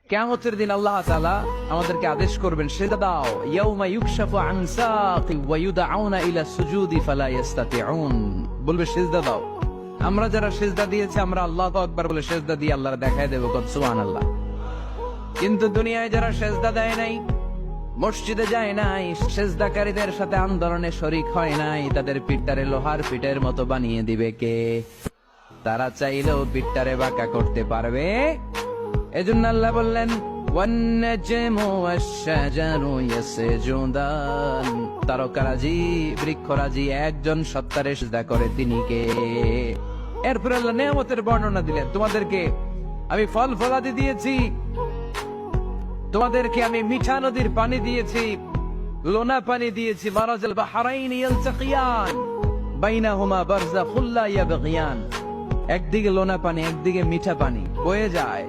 কিয়ামতের দিন আল্লাহ তাআলা আমাদেরকে আদেশ করবেন, সিজদা দাও। ইয়াউমা ইউকশাফু আন সাকি ওয়া ইউদআউনা ইলা সুজুদি ফালা ইস্তাতিউন। বলবে সিজদা দাও। আমরা যারা সিজদা দিয়েছি, আমরা আল্লাহু আকবার বলে সিজদা দিয়ে আল্লাহর দেখায় দেব, কত সুবহানাল্লাহ। কিন্তু দুনিয়ায় যারা সিজদা দেয় নাই, মসজিদে যায় নাই, সিজদাকারীদের সাথে আন্দোলনে শরীক হয় নাই, তাদের পিঠটারে লোহার পিঠের মতো বানিয়ে দিবে কে? তারা চাইলেও পিঠটারে বাঁকা করতে পারবে? এজন্য আল্লাহ বললেন, ওয়ান-নাজমু ওয়াশ-শাজারু ইয়াসজুদান। তারকারাজি, বৃক্ষরাজি একজন সত্তারে সিজদা করে, তিনি কে? এরপর আল্লাহ নিয়ামতের বর্ণনা দিলেন, তোমাদেরকে আমি ফল ফলাদি দিয়েছি, তোমাদেরকে আমি মিঠা নদীর পানি দিয়েছি, লোনা পানি দিয়েছি। মারাজাল বাহরাইনি ইয়ালতাকিয়ান বাইনাহুমা বারযাখুল লা ইয়াবগিয়ান। একদিকে লোনা পানি, একদিকে মিঠা পানি বয়ে যায়।